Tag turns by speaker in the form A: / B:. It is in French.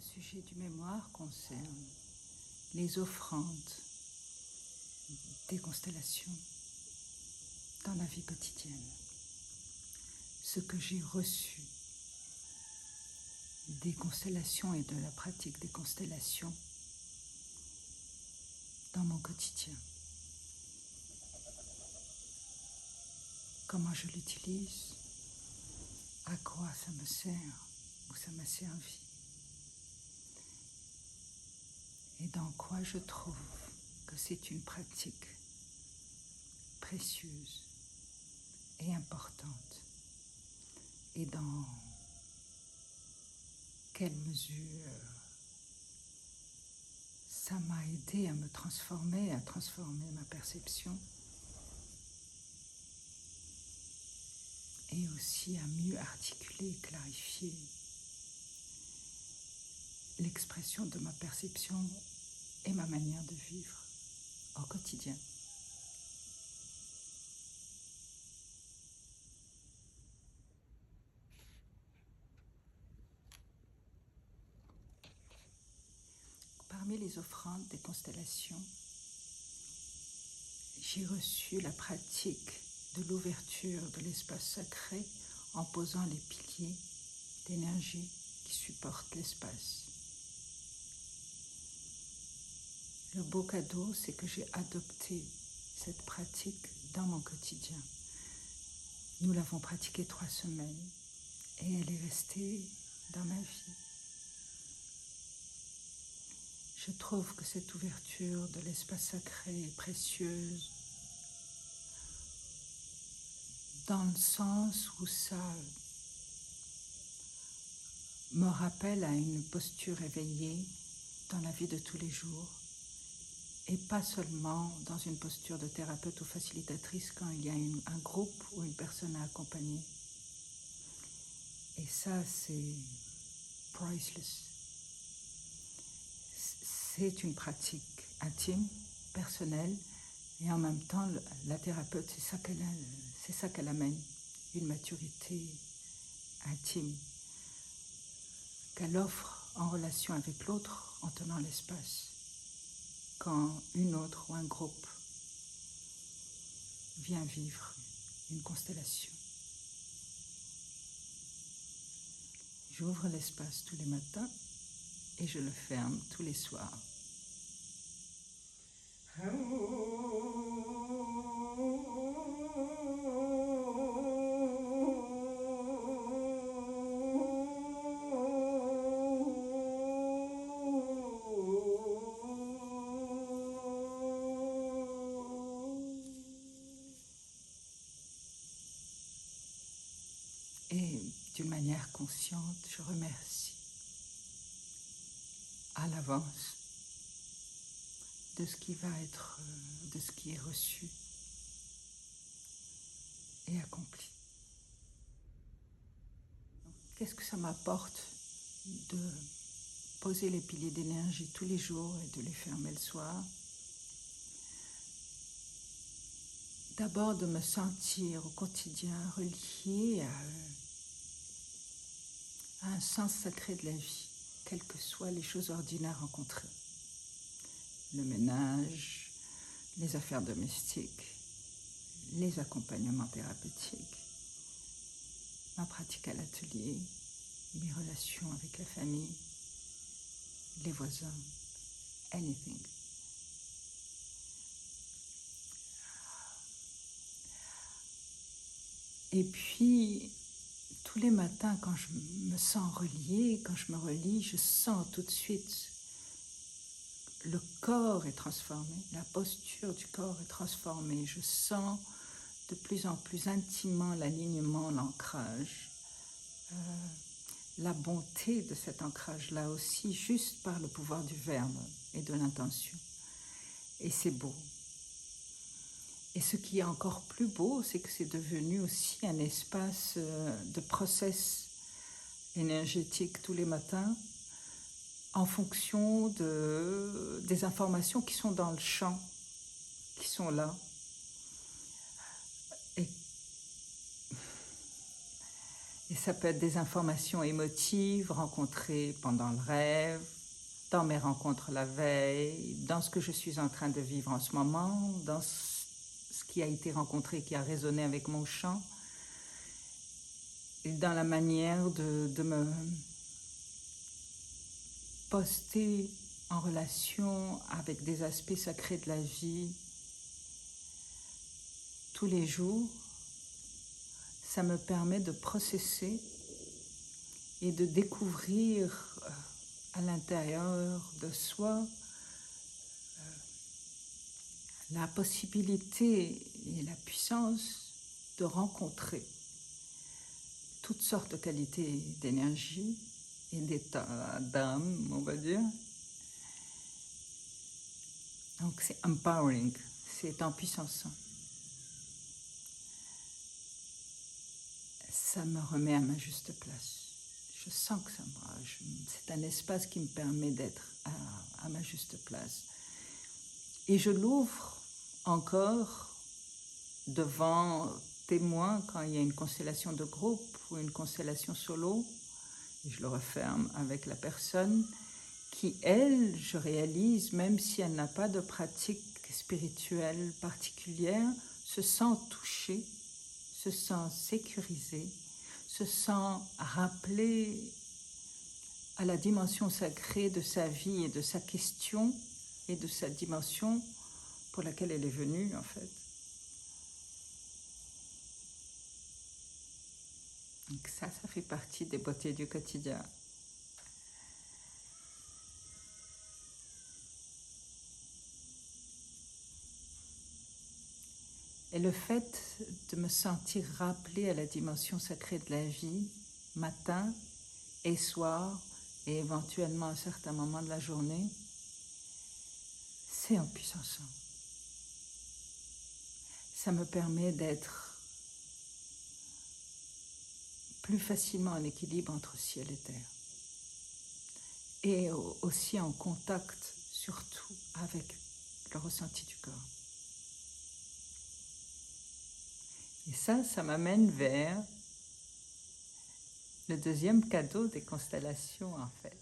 A: Le sujet du mémoire concerne les offrandes des constellations dans la vie quotidienne. Ce que j'ai reçu des constellations et de la pratique des constellations dans mon quotidien. Comment je l'utilise, à quoi ça me sert ou ça m'a servi, et dans quoi je trouve que c'est une pratique précieuse et importante, et dans quelle mesure ça m'a aidé à me transformer, à transformer ma perception, et aussi à mieux articuler, clarifier l'expression de ma perception et ma manière de vivre au quotidien. Parmi les offrandes des constellations, j'ai reçu la pratique de l'ouverture de l'espace sacré en posant les piliers d'énergie qui supportent l'espace. Le beau cadeau, c'est que j'ai adopté cette pratique dans mon quotidien. Nous l'avons pratiquée 3 semaines et elle est restée dans ma vie. Je trouve que cette ouverture de l'espace sacré est précieuse dans le sens où ça me rappelle à une posture éveillée dans la vie de tous les jours et pas seulement dans une posture de thérapeute ou facilitatrice quand il y a un groupe ou une personne à accompagner. Et ça, c'est priceless. C'est une pratique intime, personnelle, et en même temps, la thérapeute, c'est ça qu'elle amène, une maturité intime qu'elle offre en relation avec l'autre en tenant l'espace, quand une autre ou un groupe vient vivre une constellation. J'ouvre l'espace tous les matins et je le ferme tous les soirs. Et d'une manière consciente, je remercie à l'avance de ce qui va être, de ce qui est reçu et accompli. Qu'est-ce que ça m'apporte de poser les piliers d'énergie tous les jours et de les fermer le soir? D'abord, de me sentir au quotidien relié à un sens sacré de la vie, quelles que soient les choses ordinaires rencontrées. Le ménage, les affaires domestiques, les accompagnements thérapeutiques, ma pratique à l'atelier, mes relations avec la famille, les voisins, anything. Et puis, tous les matins, quand je me sens reliée, quand je me relie, je sens tout de suite le corps est transformé, la posture du corps est transformée. Je sens de plus en plus intimement l'alignement, l'ancrage, la bonté de cet ancrage-là aussi, juste par le pouvoir du verbe et de l'intention. Et c'est beau. Et ce qui est encore plus beau, c'est que c'est devenu aussi un espace de process énergétique tous les matins en fonction des informations qui sont dans le champ, qui sont là. Et ça peut être des informations émotives rencontrées pendant le rêve, dans mes rencontres la veille, dans ce que je suis en train de vivre en ce moment, dans ce qui a été rencontré, qui a résonné avec mon chant, et dans la manière de me poster en relation avec des aspects sacrés de la vie tous les jours. Ça me permet de processer et de découvrir à l'intérieur de soi la possibilité et la puissance de rencontrer toutes sortes de qualités d'énergie et d'état d'âme, on va dire. Donc c'est empowering, c'est en puissance. Ça me remet à ma juste place. Je sens que c'est un espace qui me permet d'être à ma juste place. Et je l'ouvre encore devant témoins quand il y a une constellation de groupe ou une constellation solo. Et je le referme avec la personne qui, elle, je réalise, même si elle n'a pas de pratique spirituelle particulière, se sent touchée, se sent sécurisée, se sent rappelée à la dimension sacrée de sa vie et de sa question et de sa dimension pour laquelle elle est venue, en fait. Donc ça fait partie des beautés du quotidien. Et le fait de me sentir rappelée à la dimension sacrée de la vie, matin et soir, et éventuellement à certains moments de la journée, c'est en puissance. Ça me permet d'être plus facilement en équilibre entre ciel et terre. Et aussi en contact, surtout, avec le ressenti du corps. Et ça m'amène vers le deuxième cadeau des constellations, en fait.